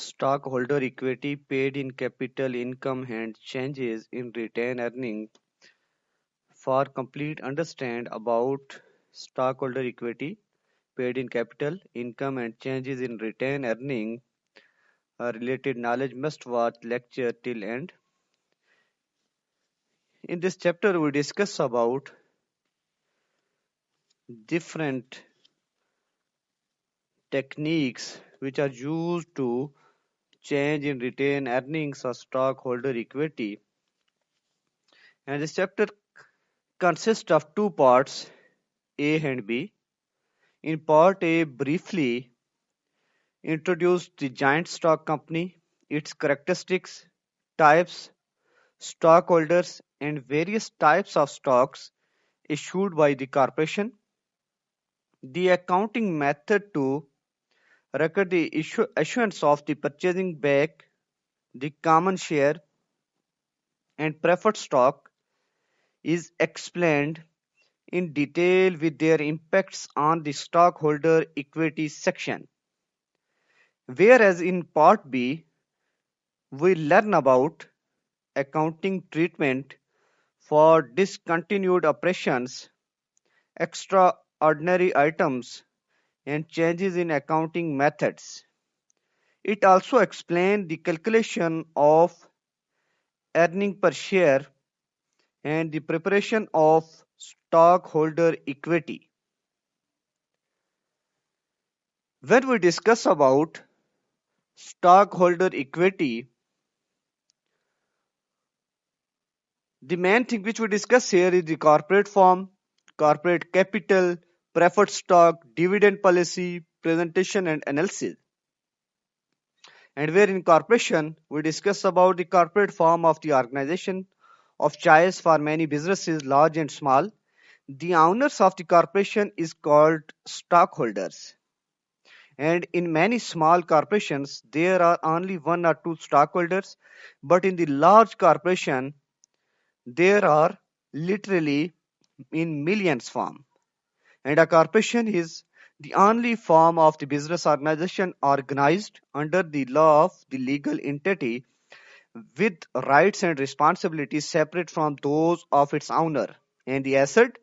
Stockholder equity paid in capital income and changes in retained earnings. For complete understand about stockholder equity paid in capital income and changes in retained earnings, related knowledge must watch lecture till end. In this chapter, we discuss about different techniques which are used to change in retained earnings or stockholder equity. And this chapter consists of two parts, A and B. In part A, briefly introduce the giant stock company, its characteristics, types, stockholders, and various types of stocks issued by the corporation. The accounting method to record the issuance of the purchasing back, the common share, and preferred stock is explained in detail with their impacts on the stockholder equity section. Whereas in Part B, we learn about accounting treatment for discontinued operations, extraordinary items, and changes in accounting methods. It also explains the calculation of earning per share and the preparation of stockholder equity. When we discuss about stockholder equity, the main thing which we discuss here is the corporate form, corporate capital, preferred stock, dividend policy, presentation and analysis. And where in corporation, we discuss about the corporate form of the organization of choice for many businesses, large and small. The owners of the corporation is called stockholders. And in many small corporations, there are only one or two stockholders. But in the large corporation, there are literally in millions form. And a corporation is the only form of the business organization organized under the law of the legal entity with rights and responsibilities separate from those of its owner. And the asset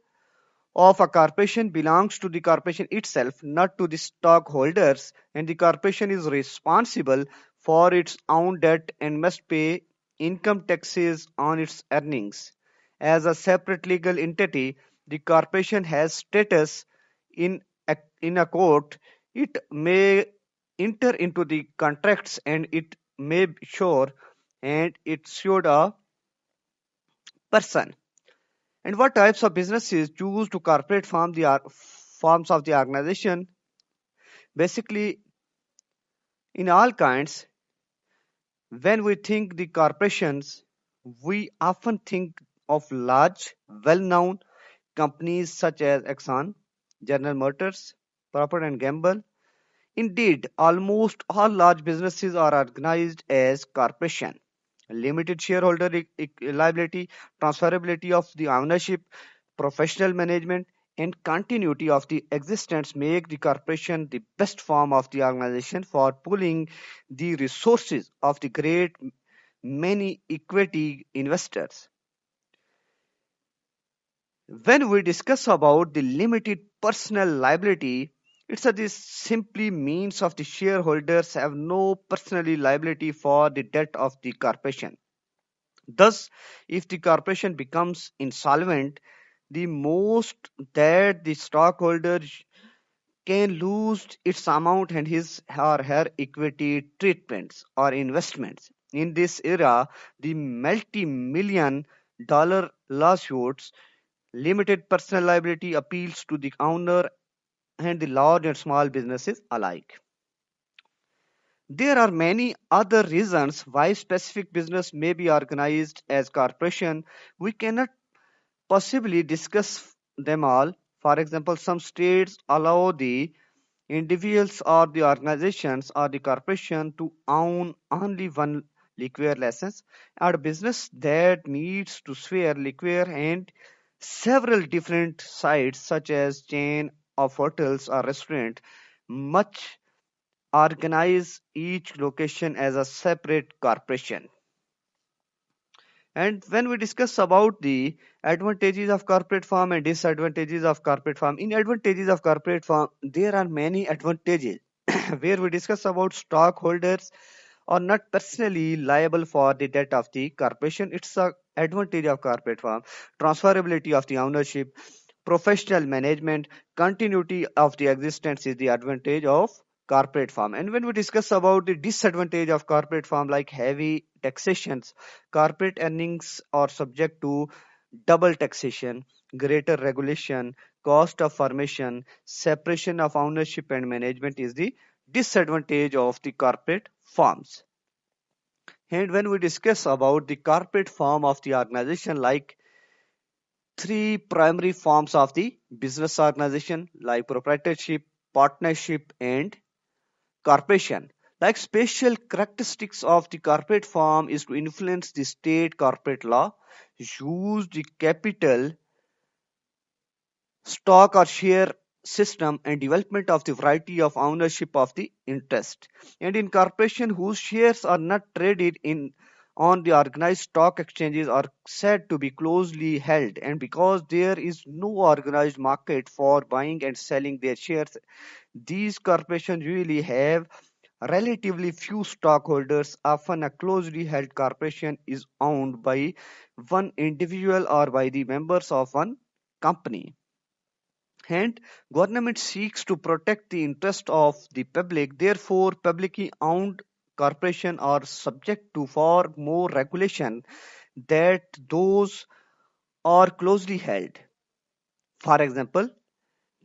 of a corporation belongs to the corporation itself, not to the stockholders, and the corporation is responsible for its own debt and must pay income taxes on its earnings. As a separate legal entity, the corporation has status in in a court. It may enter into the contracts and it may sure and it should a person. And what types of businesses choose to corporate form the forms of the organization? Basically, in all kinds, when we think the corporations, we often think of large, well-known companies such as Exxon, General Motors, Procter and Gamble. Indeed, almost all large businesses are organized as corporation. Limited shareholder liability, transferability of the ownership, professional management, and continuity of the existence make the corporation the best form of the organization for pooling the resources of the great many equity investors. When we discuss about the limited personal liability, it's a this simply means of the shareholders have no personal liability for the debt of the corporation. Thus, if the corporation becomes insolvent, the most that the stockholder can lose its amount and his or her equity treatments or investments. In this era, the multi-million dollar lawsuits, limited personal liability appeals to the owner and the large and small businesses alike. There are many other reasons why specific business may be organized as corporation. We cannot possibly discuss them all. For example, some states allow the individuals or the organizations or the corporation to own only one liquor license, or business that needs to swear liquor and several different sites such as chain of hotels or restaurant. Much organize each location as a separate corporation. And when we discuss about the advantages of corporate firm and disadvantages of corporate firm, in advantages of corporate firm, there are many advantages where we discuss about stockholders are not personally liable for the debt of the corporation. It's a advantage of corporate firm. Transferability of the ownership, professional management, continuity of the existence is the advantage of corporate firm. And when we discuss about the disadvantage of corporate firm, like heavy taxations, corporate earnings are subject to double taxation, greater regulation, cost of formation, separation of ownership and management is the disadvantage of the corporate firms. And when we discuss about the corporate form of the organization, like three primary forms of the business organization, like proprietorship, partnership, and corporation. Like special characteristics of the corporate form is to influence the state corporate law, use the capital stock or share system, and development of the variety of ownership of the interest. And in corporation whose shares are not traded in on the organized stock exchanges are said to be closely held, and because there is no organized market for buying and selling their shares, these corporations usually have relatively few stockholders. Often a closely held corporation is owned by one individual or by the members of one company. And government seeks to protect the interest of the public. Therefore, publicly owned corporations are subject to far more regulation that those are closely held. For example,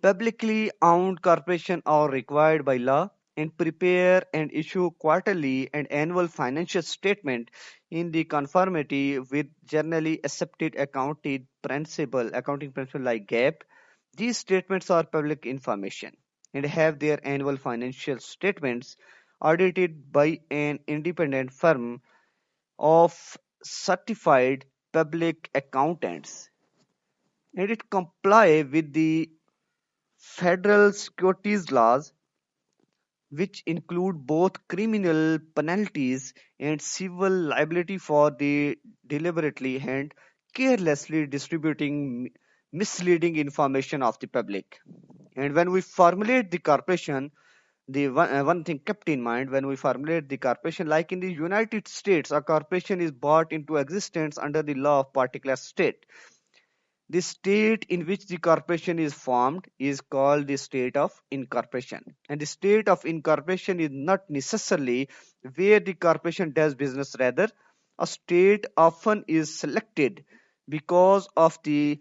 publicly owned corporations are required by law and prepare and issue quarterly and annual financial statement in the conformity with generally accepted accounting principle like GAAP. These statements are public information and have their annual financial statements audited by an independent firm of certified public accountants, and it comply with the federal securities laws, which include both criminal penalties and civil liability for the deliberately and carelessly distributing misleading information of the public. And when we formulate the corporation, the one thing kept in mind when we formulate the corporation, like in the United States, a corporation is brought into existence under the law of particular state. The state in which the corporation is formed is called the state of incorporation. And the state of incorporation is not necessarily where the corporation does business. Rather, a state often is selected because of the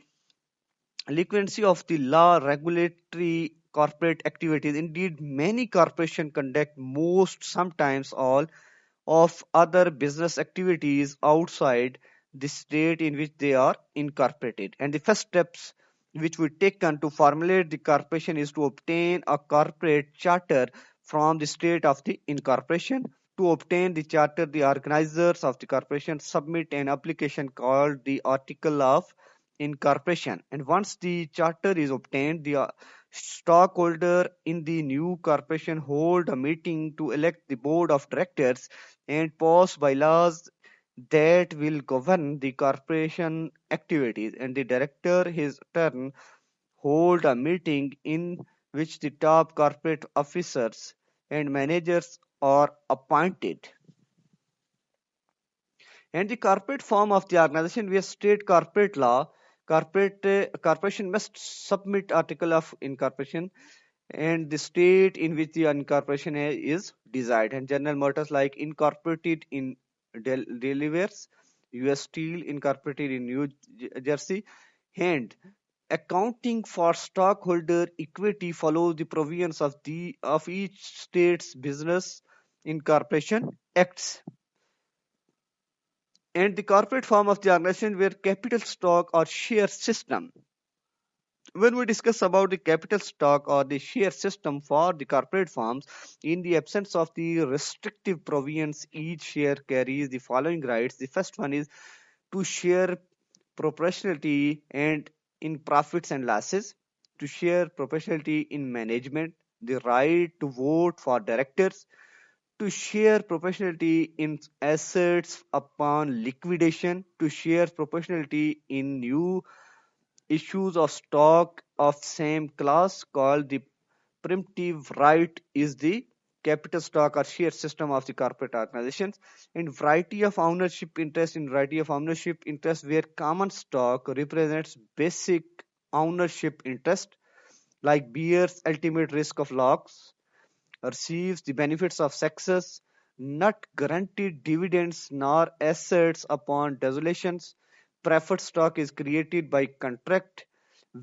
liquidity of the law regulatory corporate activities. Indeed, many corporations conduct most, sometimes all, of other business activities outside the state in which they are incorporated. And the first steps which we taken to formulate the corporation is to obtain a corporate charter from the state of the incorporation. To obtain the charter, the organizers of the corporation submit an application called the Article of Incorporation. And once the charter is obtained, the stockholder in the new corporation hold a meeting to elect the board of directors and pass bylaws that will govern the corporation activities. And the director, his turn, hold a meeting in which the top corporate officers and managers are appointed. And the corporate form of the organization via state corporate law, corporation must submit article of incorporation and the state in which the incorporation is desired. And General Motors, like, incorporated in Delaware, US Steel incorporated in New Jersey, and accounting for stockholder equity follows the provisions of each state's business incorporation acts. And the corporate form of the organization where capital stock or share system. When we discuss about the capital stock or the share system for the corporate firms, in the absence of the restrictive provisions, each share carries the following rights. The first one is to share proportionality and in profits and losses, to share proportionality in management, the right to vote for directors, to share proportionality in assets upon liquidation, to share proportionality in new issues of stock of same class called the preemptive right is the capital stock or share system of the corporate organizations, and variety of ownership interest in variety of ownership interest where common stock represents basic ownership interest like bears ultimate risk of loss, receives the benefits of success, not guaranteed dividends nor assets upon dissolutions. Preferred stock is created by contract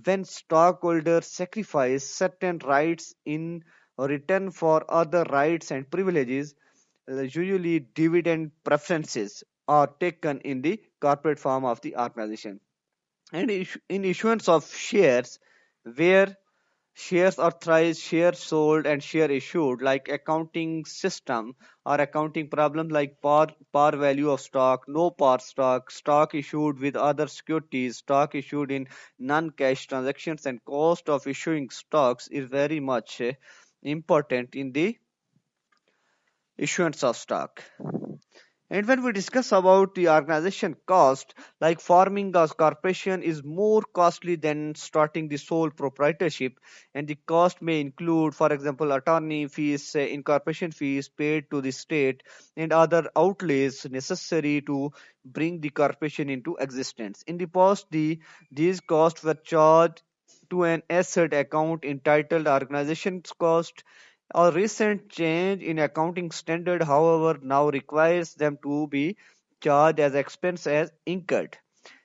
when stockholders sacrifice certain rights in return for other rights and privileges. Usually, dividend preferences are taken in the corporate form of the organization. And in issuance of shares, where shares authorized, shares sold, and share issued, like accounting system or accounting problem like par value of stock, no par stock, stock issued with other securities, stock issued in non-cash transactions, and cost of issuing stocks is very much important in the issuance of stock. And when we discuss about the organization cost, like forming a corporation is more costly than starting the sole proprietorship, and the cost may include, for example, attorney fees, incorporation fees paid to the state, and other outlays necessary to bring the corporation into existence. In the past, these costs were charged to an asset account entitled organization's cost. A recent change in accounting standard, however, now requires them to be charged as expense as incurred.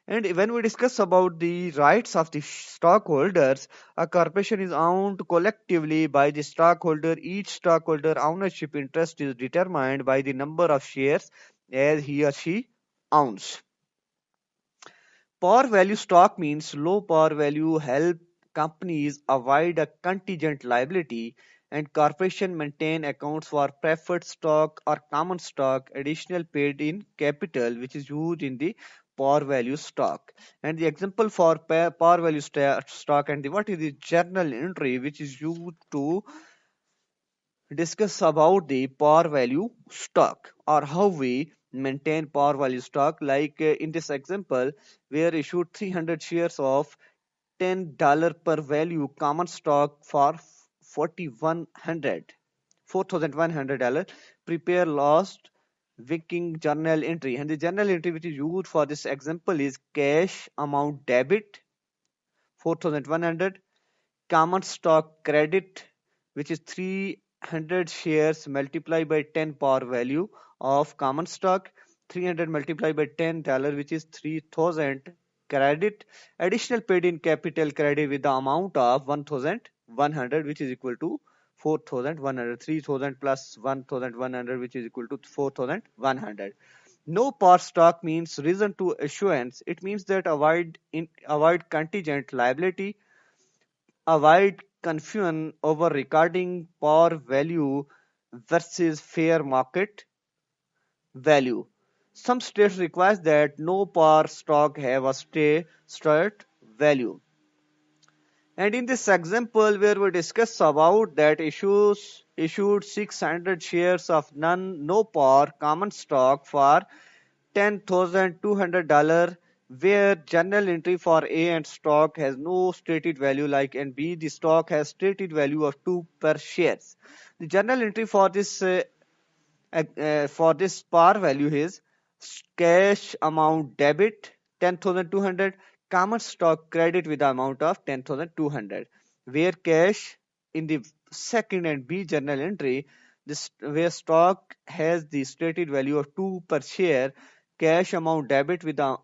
And when we discuss about the rights of the stockholders, a corporation is owned collectively by the stockholder. Each stockholder ownership interest is determined by the number of shares as he or she owns. Par value stock means low par value help companies avoid a contingent liability, and corporation maintain accounts for preferred stock or common stock additional paid in capital which is used in the par value stock. And the example for par value stock and what is the journal entry which is used to discuss about the par value stock or how we maintain par value stock, like in this example where issued 300 shares of $10 per value common stock for 4100 $4100. Prepare last Viking journal entry, and the journal entry which is used for this example is cash amount debit 4100, common stock credit which is 300 shares multiplied by 10 par value of common stock, 300 multiplied by $10 which is 3000 credit, additional paid in capital credit with the amount of 1100 which is equal to 4100, 3000 plus 1100 which is equal to 4100. No par stock means reason to issuance. It means that avoid contingent liability, avoid confusion over recording par value versus fair market value. Some states require that no par stock have a start value. And in this example where we discuss about that issues issued 600 shares of no par common stock for $10,200, where journal entry for A and stock has no stated value like, and B the stock has stated value of 2 per shares. The journal entry for this par value is cash amount debit 10,200, common stock credit with the amount of 10,200, where cash in the second and B journal entry, this where stock has the stated value of 2 per share, cash amount debit with the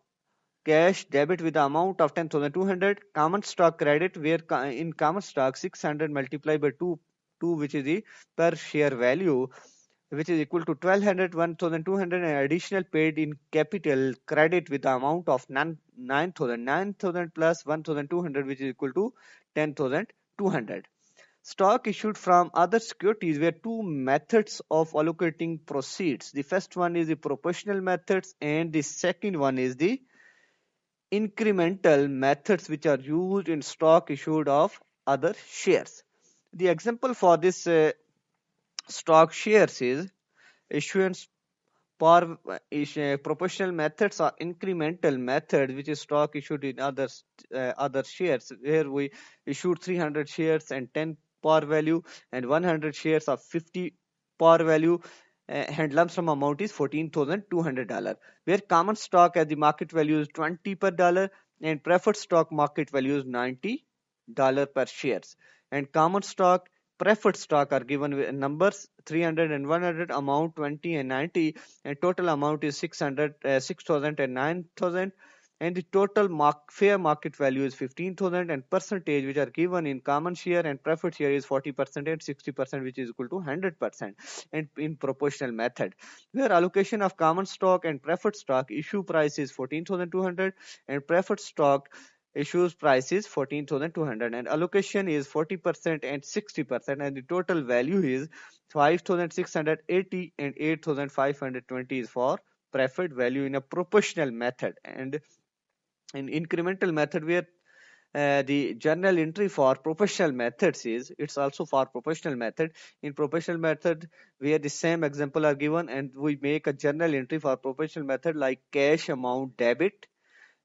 cash debit with the amount of 10,200, common stock credit where in common stock 600 multiplied by 2 which is the per share value which is equal to 1200, 1200, and additional paid in capital credit with the amount of 9000 plus 1200 which is equal to 10,200. Stock issued from other securities were two methods of allocating proceeds. The first one is the proportional methods and the second one is the incremental methods which are used in stock issued of other shares. The example for this stock shares is issuance par proportional methods or incremental method, which is stock issued in other shares, where we issued 300 shares and 10 par value and 100 shares of 50 par value, and lump sum amount is $14,200, where common stock at the market value is 20 per dollar and preferred stock market value is $90 per shares. And common stock, preferred stock are given with numbers 300 and 100, amount 20 and 90, and total amount is 6,000 and 9,000, and the total fair market value is 15,000, and percentage which are given in common share and preferred share is 40% and 60%, which is equal to 100%, and in proportional method, where allocation of common stock and preferred stock, issue price is 14,200 and preferred stock issues price is 14,200, and allocation is 40% and 60%, and the total value is 5,680 and 8,520 is for preferred value in a proportional method. And in incremental method, where the journal entry for proportional methods is, it's also for proportional method. In proportional method, where the same example are given and we make a journal entry for proportional method, like cash amount debit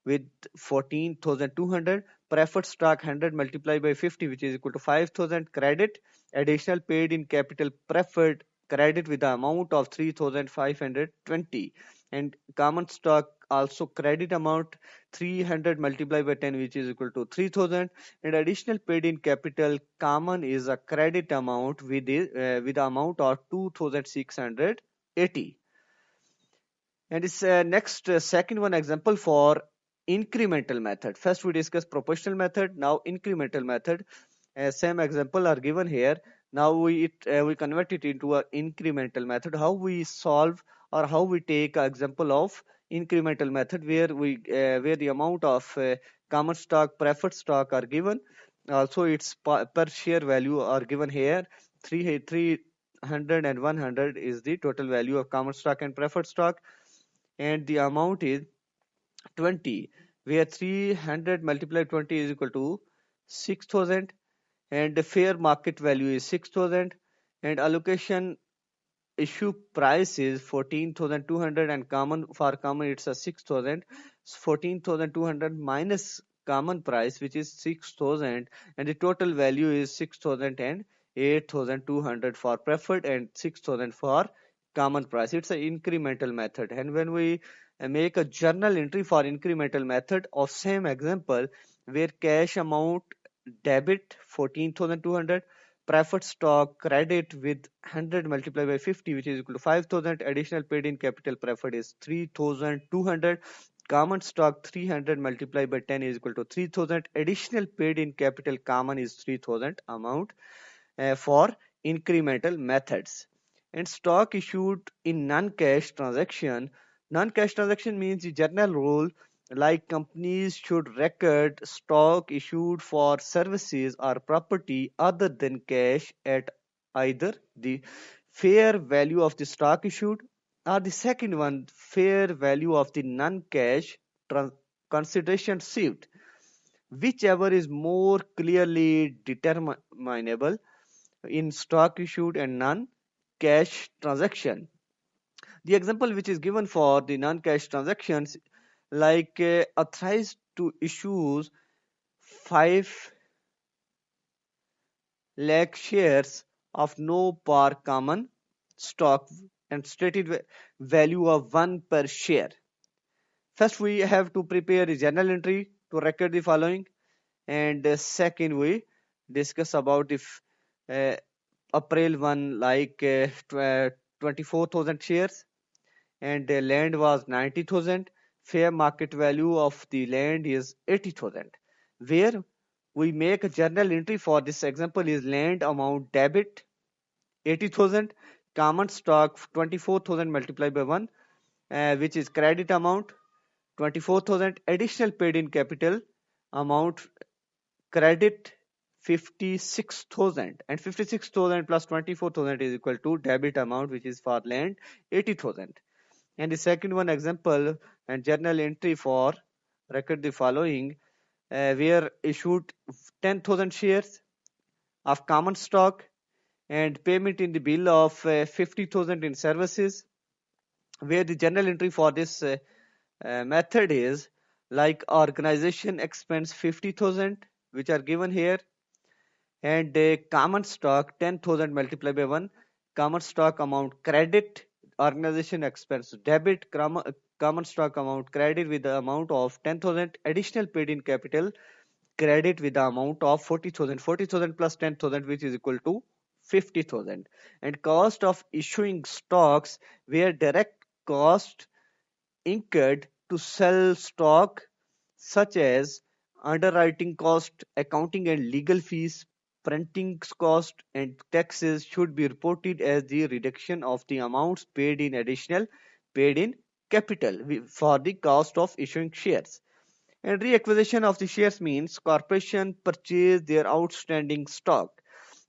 with 14,200, preferred stock 100 multiplied by 50, which is equal to 5,000, credit additional paid in capital preferred credit with the amount of 3,520, and common stock also credit amount 300 multiplied by 10, which is equal to 3,000, and additional paid in capital common is a credit amount with the amount of 2,680. And this next second one example for incremental method. First we discuss proportional method, now incremental method. Same example are given here. Now we convert it into an incremental method. How we solve, or how we take an example of incremental method, where where the amount of common stock, preferred stock are given. Also its per share value are given here. 300 and 100 is the total value of common stock and preferred stock, and the amount is 20, where 300 multiplied 20 is equal to 6,000, and the fair market value is 6,000, and allocation issue price is 14,200, and common it's a 6,000. 14,200 minus common price, which is 6,000, and the total value is 6,000 and 8,200 for preferred and 6,000 for common price. It's an incremental method, and when we make a journal entry for incremental method of same example, where cash amount debit 14,200, preferred stock credit with 100 multiplied by 50, which is equal to 5,000, additional paid in capital preferred is 3,200, common stock 300 multiplied by 10 is equal to 3,000, additional paid in capital common is 3,000 amount for incremental methods. And stock issued in non-cash transaction. Non-cash transaction means the general rule, like companies should record stock issued for services or property other than cash at either the fair value of the stock issued, or the second one, fair value of the non-cash consideration received, whichever is more clearly determinable in stock issued and non-cash transaction. The example which is given for the non-cash transactions, like authorized to issue 5 lakh shares of no par common stock and stated value of 1 per share. First we have to prepare a journal entry to record the following, and second we discuss about if April 1, like 24,000 shares, and the land was 90,000. Fair market value of the land is 80,000. Where we make a journal entry for this example is land amount debit 80,000, common stock 24,000 multiplied by 1, which is credit amount 24,000, additional paid in capital amount credit 56,000, and 56,000 plus 24,000 is equal to debit amount, which is for land 80,000. And the second one example and journal entry for record the following, where issued 10,000 shares of common stock and payment in the bill of 50,000 in services, where the general entry for this method is like organization expense 50,000, which are given here, and common stock 10,000 multiplied by 1, common stock amount credit, organization expense debit, common stock amount credit with the amount of 10,000, additional paid in capital credit with the amount of 40,000, 40,000 plus 10,000, which is equal to 50,000, and cost of issuing stocks, where direct cost incurred to sell stock, such as underwriting cost, accounting and legal fees, printing cost, and taxes, should be reported as the reduction of the amounts paid in additional paid in capital for the cost of issuing shares. And reacquisition of the shares means corporation purchase their outstanding stock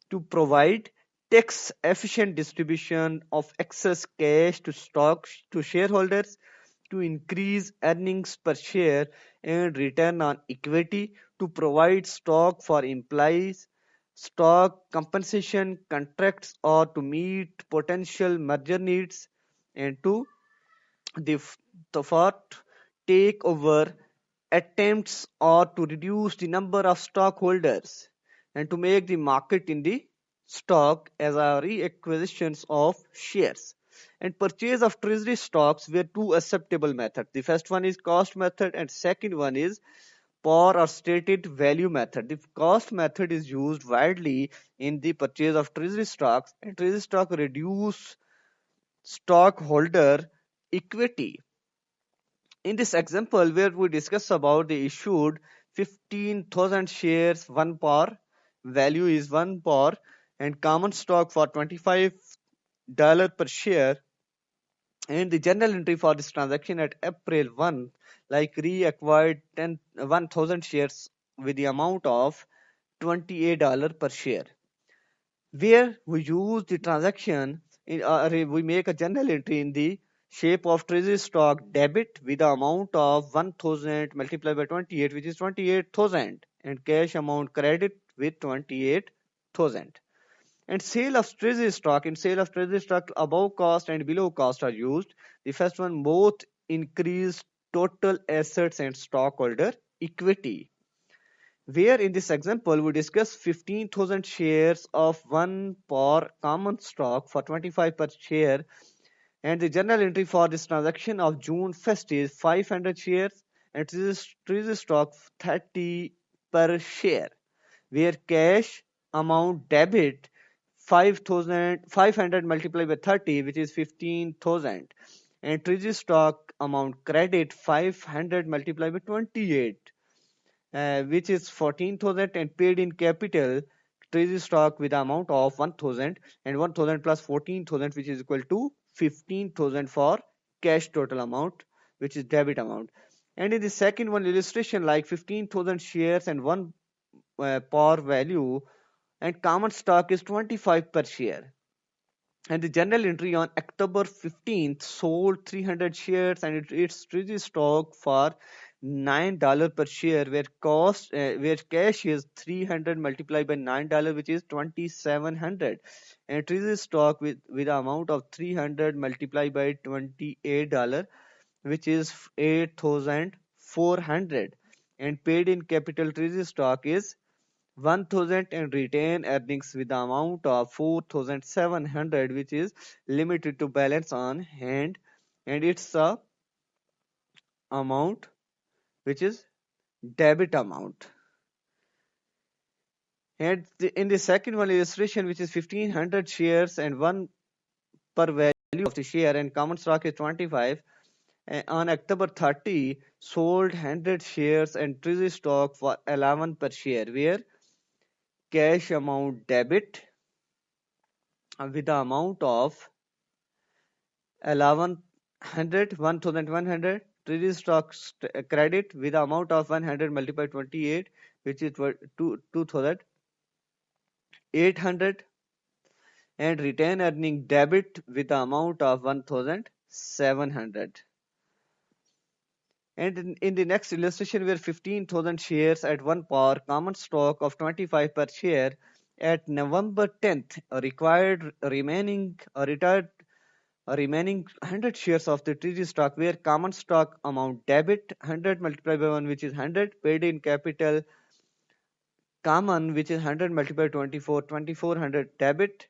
to provide tax efficient distribution of excess cash to stocks to shareholders, to increase earnings per share and return on equity, to provide stock for employees, stock compensation contracts, or to meet potential merger needs, and to the thought takeover attempts, or to reduce the number of stockholders, and to make the market in the stock as a reacquisitions of shares. And purchase of treasury stocks were two acceptable methods. The first one is cost method and second one is par or stated value method. The cost method is used widely in the purchase of treasury stocks, and treasury stock reduce stockholder equity. In this example, where we discuss about the issued 15,000 shares, 1 par, value is 1 par, and common stock for $25 per share, and the journal entry for this transaction at April 1, like reacquired 1,000 shares with the amount of $28 per share, where we use the transaction we make a journal entry in the shape of treasury stock debit with the amount of 1,000 multiplied by 28, which is 28,000, and cash amount credit with 28,000. And sale of treasury stock, in sale of treasury stock, above cost and below cost are used. The first one both increase total assets and stockholder equity, where in this example we discuss 15,000 shares of 1 par common stock for 25 per share, and the journal entry for this transaction of June 1st is 500 shares, and treasury stock 30 per share, where cash amount debit 5,500 multiplied by 30, which is 15,000, and treasury stock amount credit 500 multiplied by 28, which is 14,000, and paid in capital treasury stock with the amount of 1,000, and 1,000 plus 14,000, which is equal to 15,000 for cash total amount, which is debit amount. And in the second one illustration, like 15,000 shares and 1 par value, and common stock is 25 per share, and the journal entry on October 15th sold 300 shares and its treasury stock for $9 per share, where cash is 300 multiplied by $9, which is 2,700, and treasury stock with the amount of 300 multiplied by $28, which is 8,400, and paid in capital treasury stock is 1,000, and retain earnings with the amount of 4,700, which is limited to balance on hand, and it's a amount which is debit amount. And in the second one illustration, which is 1,500 shares and 1 per value of the share, and common stock is 25, on October 30 sold 100 shares and treasury stock for 11 per share, where cash amount debit with the amount of 1100, 1,100, treasury stocks credit with the amount of 100 multiplied 28, which is 2,800, and retain earning debit with the amount of 1,700. And in the next illustration, where 15,000 shares at 1 par common stock of 25 per share, At November 10th, retired remaining 100 shares of the treasury stock where common stock amount debit 100 multiplied by 1 which is 100, paid in capital common which is 100 multiplied by 24, 2400 debit,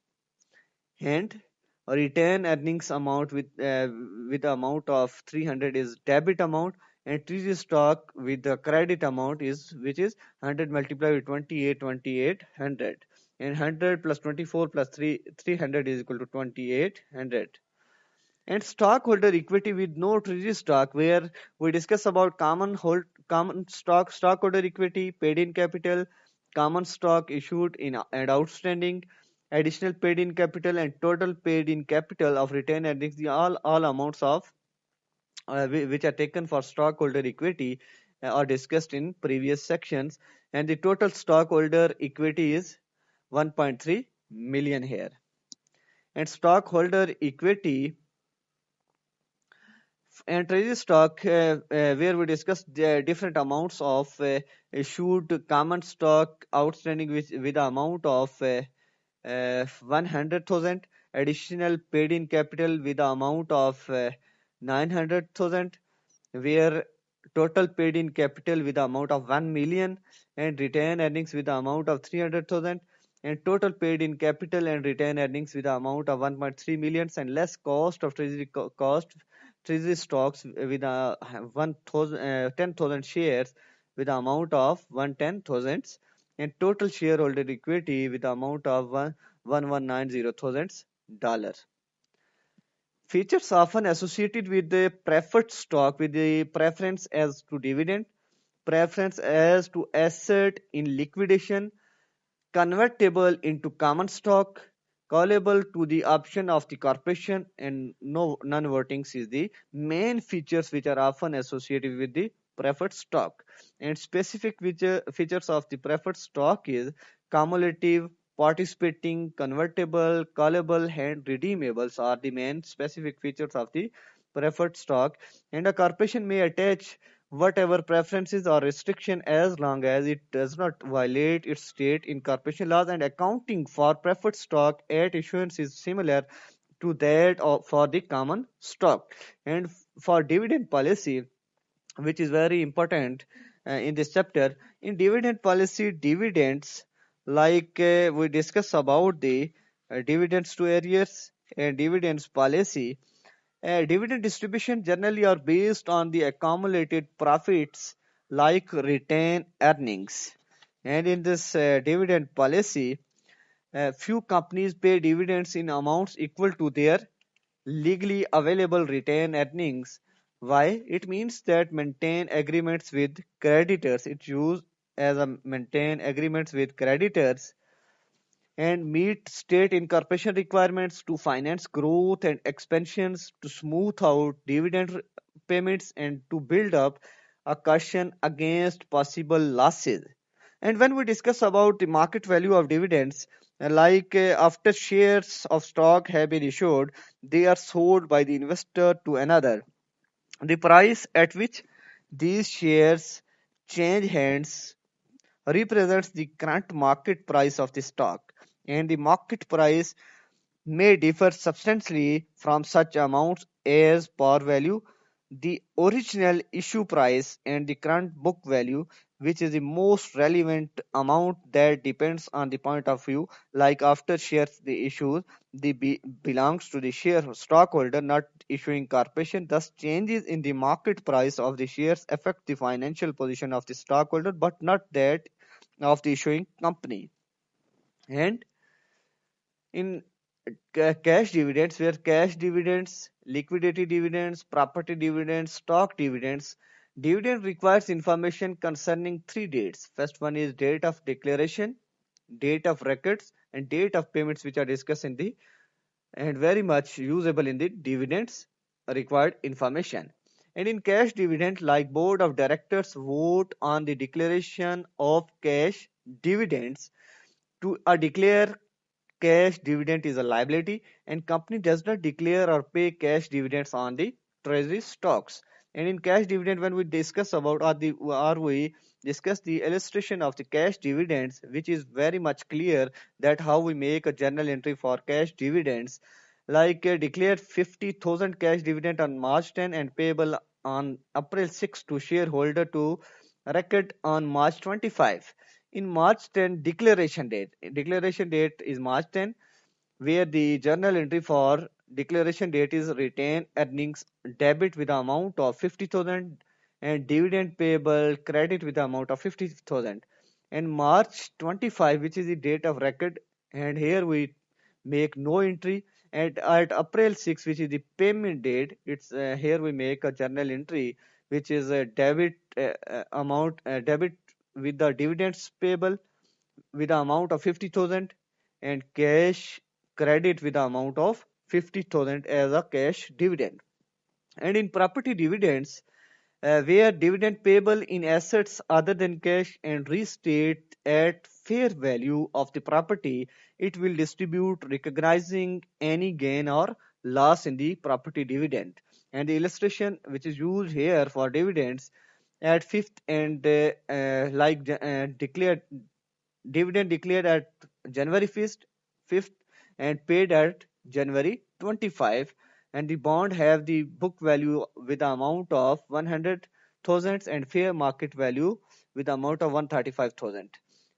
and retain earnings amount with the amount of 300 is debit amount, and treasury stock with the credit amount is which is 100 multiplied with 28, 2800, and 100 plus 24 plus 300 is equal to 2800. And stockholder equity with no treasury stock where we discuss about common stockholder equity, paid in capital, common stock issued in and outstanding, additional paid in capital, and total paid in capital of retained earnings. The all amounts of which are taken for stockholder equity are discussed in previous sections, and the total stockholder equity is 1.3 million here. And stockholder equity and treasury stock where we discuss the different amounts of issued common stock outstanding with the amount of 100,000, additional paid in capital with the amount of 900,000, where total paid in capital with the amount of 1 million, and retained earnings with the amount of 300,000, and total paid in capital and retained earnings with the amount of 1.3 millions, and less cost of treasury stocks with 10,000 shares with the amount of 110,000, and total shareholder equity with the amount of 1,190,000 dollars. Features often associated with the preferred stock with the preference as to dividend, preference as to asset in liquidation, convertible into common stock, callable to the option of the corporation, and no non-voting is the main features which are often associated with the preferred stock. And specific features of the preferred stock is cumulative, participating, convertible, callable, and redeemables are the main specific features of the preferred stock. And a corporation may attach whatever preferences or restriction as long as it does not violate its state incorporation laws, and accounting for preferred stock at issuance is similar to that for the common stock. And for dividend policy, which is very important in this chapter, in dividend policy, dividends like we discuss about the dividends to arrears and dividends policy. Dividend distribution generally are based on the accumulated profits like retained earnings. And in this dividend policy, few companies pay dividends in amounts equal to their legally available retained earnings. Why? It means that maintain agreements with creditors. It's used as a maintain agreements with creditors and meet state incorporation requirements to finance growth and expansions, to smooth out dividend payments, and to build up a cushion against possible losses. And when we discuss about the market value of dividends, after shares of stock have been issued, they are sold by the investor to another. The price at which these shares change hands represents the current market price of the stock, and the market price may differ substantially from such amounts as par value, the original issue price, and the current book value, which is the most relevant amount that depends on the point of view. Like after shares the issue, belongs to the share stockholder, not issuing corporation. Thus, changes in the market price of the shares affect the financial position of the stockholder, but not that of the issuing company. And in cash dividends, where cash dividends, liquidity dividends, property dividends, stock dividends, dividend requires information concerning three dates. First one is date of declaration, date of records, and date of payments, which are discussed in the and very much usable in the dividends required information. And in cash dividend, like board of directors vote on the declaration of cash dividends, to declare cash dividend is a liability, and company does not declare or pay cash dividends on the treasury stocks. And in cash dividend, when we discuss about or we discuss the illustration of the cash dividends, which is very much clear that how we make a journal entry for cash dividends, like declared 50,000 cash dividend on March 10 and payable on April 6 to shareholder to record on March 25. In March 10 declaration date is March 10, where the journal entry for declaration date is retained earnings debit with the amount of 50,000 and dividend payable credit with the amount of 50,000. And March 25, which is the date of record, and here we make no entry. And at April 6, which is the payment date, it's here we make a journal entry which is a debit amount debit with the dividends payable with the amount of 50,000 and cash credit with the amount of 50,000 as a cash dividend. And in property dividends, where dividend payable in assets other than cash and restate at fair value of the property, it will distribute recognizing any gain or loss in the property dividend. And the illustration which is used here for dividends at fifth and declared dividend declared at January 5th and paid at January 25, and the bond have the book value with the amount of 100,000 and fair market value with the amount of 135,000,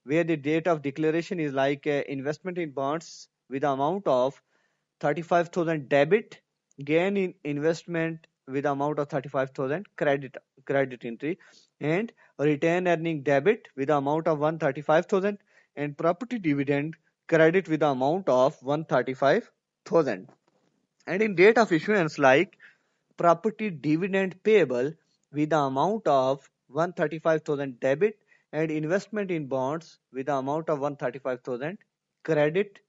where the date of declaration is like investment in bonds with the amount of 35,000 debit, gain in investment with amount of 35,000 credit entry, and return earning debit with the amount of 135,000 and property dividend credit with the amount of 135,000. And in date of issuance, like property dividend payable with the amount of 135,000 debit and investment in bonds with the amount of 135,000 credit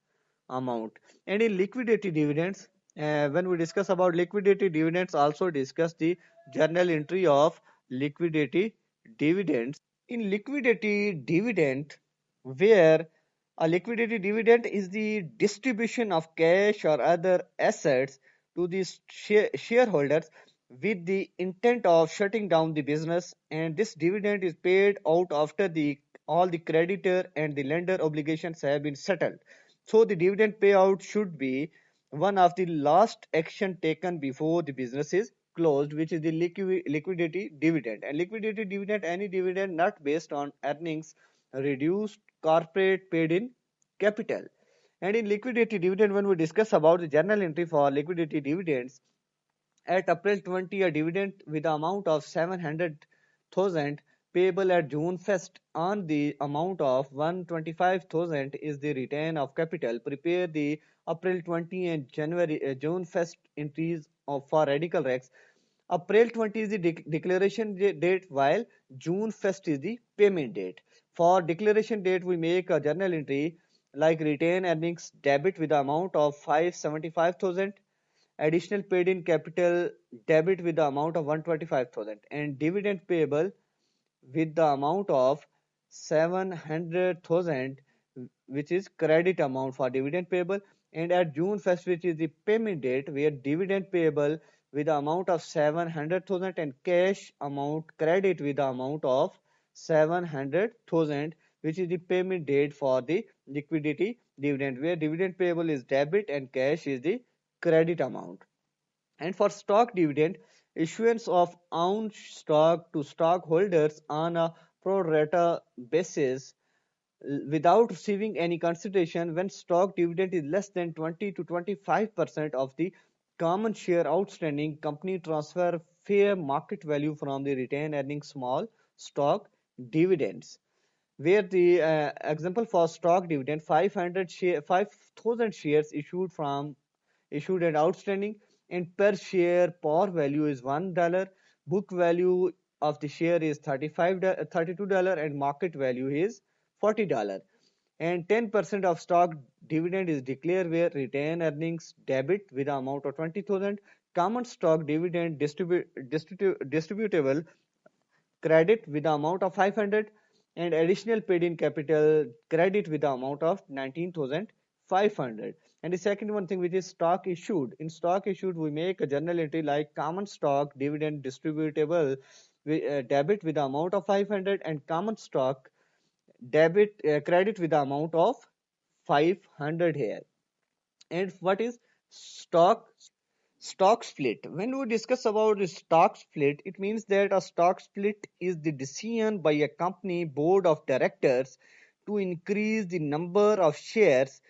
amount. And in liquidity dividends, when we discuss about liquidity dividends, also discuss the journal entry of liquidity dividends. In liquidity dividend, where a liquidity dividend is the distribution of cash or other assets to the shareholders with the intent of shutting down the business, and this dividend is paid out after the all the creditor and the lender obligations have been settled. So the dividend payout should be one of the last action taken before the business is closed, which is the liquidity dividend. And liquidity dividend, any dividend not based on earnings reduced corporate paid in capital. And in liquidity dividend, when we discuss about the journal entry for liquidity dividends, at April 20, a dividend with the amount of 700,000 payable at June 1st on the amount of 125,000 is the return of capital. Prepare the April 20 and June 1st entries for radical recs. April 20 is the declaration date, while June 1st is the payment date. For declaration date, we make a journal entry like retain earnings debit with the amount of 575,000, additional paid in capital debit with the amount of 125,000, and dividend payable with the amount of 700,000, which is credit amount for dividend payable. And at June 1st, which is the payment date, where dividend payable with the amount of 700,000 and cash amount credit with the amount of 700,000, which is the payment date for the liquidity dividend, where dividend payable is debit and cash is the credit amount. And for stock dividend, issuance of own stock to stockholders on a pro rata basis without receiving any consideration when stock dividend is less than 20 to 25% of the common share outstanding, company transfer fair market value from the retained earning small stock dividends, where the example for stock dividend 5,000 shares issued and outstanding, and per share par value is $1, book value of the share is $32, and market value is $40. And 10% of stock dividend is declared where retained earnings debit with the amount of 20,000, common stock dividend distributable credit with the amount of 500, and additional paid in capital credit with the amount of 19,500. And the second one thing, which is stock issued. In stock issued, we make a journal entry like common stock dividend distributable debit with the amount of 500, and common stock debit credit with the amount of 500 here. And what is stock stock split? When we discuss about the stock split, it means that a stock split is the decision by a company board of directors to increase the number of shares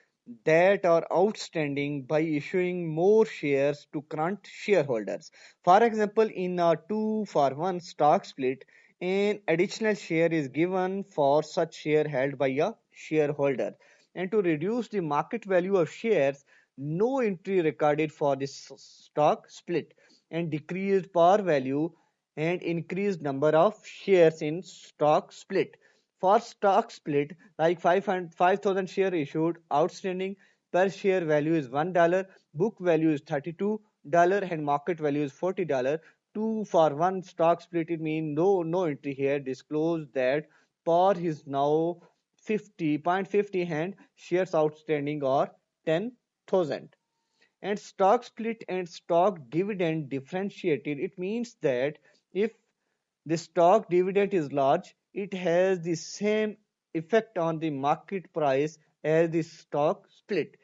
that are outstanding by issuing more shares to current shareholders. For example, in a 2 for 1 stock split, an additional share is given for such share held by a shareholder. And to reduce the market value of shares, no entry recorded for this stock split, and decreased par value and increased number of shares in stock split. For stock split, like 5,000 share issued outstanding, per share value is $1, book value is $32, and market value is $40. 2 for 1 stock split, it means no entry here. Disclose that par is now 50.50 and shares outstanding are 10,000. And stock split and stock dividend differentiated, it means that if the stock dividend is large, it has the same effect on the market price as the stock split.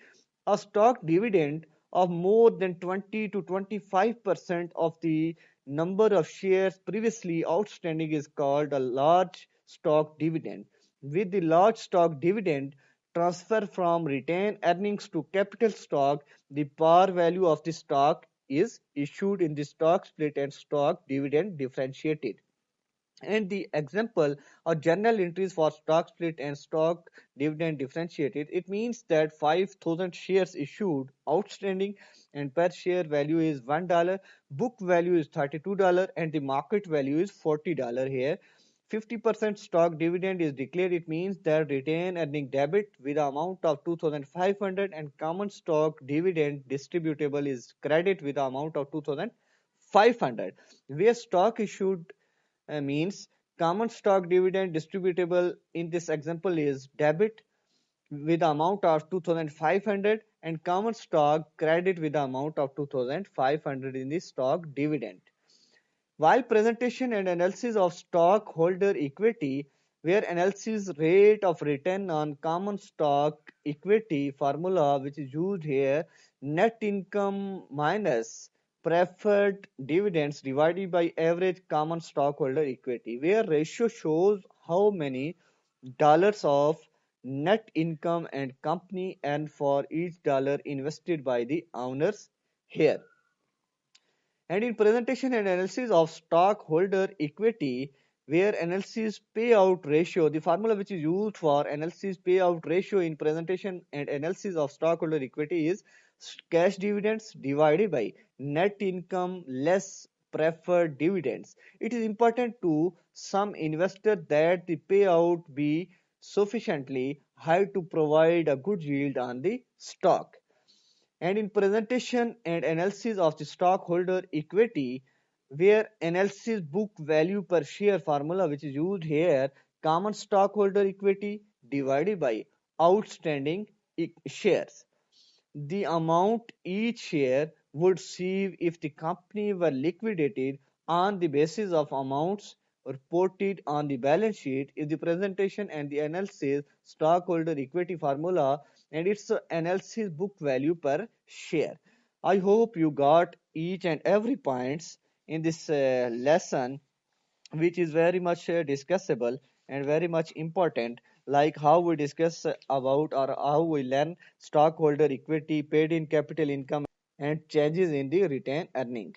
A stock dividend of more than 20 to 25% of the number of shares previously outstanding is called a large stock dividend. With the large stock dividend transfer from retained earnings to capital stock, the par value of the stock is issued in the stock split and stock dividend differentiated. And the example of journal entries for stock split and stock dividend differentiated, it means that 5,000 shares issued outstanding, and per share value is $1, book value is $32, and the market value is $40 here. 50% stock dividend is declared. It means that retained earning debit with the amount of 2,500, and common stock dividend distributable is credit with the amount of 2,500. Where stock issued means common stock dividend distributable in this example is debit with the amount of 2,500, and common stock credit with the amount of 2,500 in the stock dividend. While presentation and analysis of stockholder equity, where analysis rate of return on common stock equity formula, which is used here, net income minus preferred dividends divided by average common stockholder equity, where ratio shows how many dollars of net income and company earn for each dollar invested by the owners here. And in presentation and analysis of stockholder equity, where analysis payout ratio, the formula which is used for analysis payout ratio in presentation and analysis of stockholder equity is cash dividends divided by net income less preferred dividends. It is important to some investor that the payout be sufficiently high to provide a good yield on the stock. And in presentation and analysis of the stockholder equity, where analysis book value per share formula which is used here, common stockholder equity divided by outstanding shares, the amount each share would receive if the company were liquidated on the basis of amounts reported on the balance sheet is the presentation and the analysis stockholder equity formula, and its analysis book value per share. I hope you got each and every points in this lesson, which is very much discussable and very much important, like how we discuss about or how we learn stockholder equity, paid in capital income, and changes in the retained earning.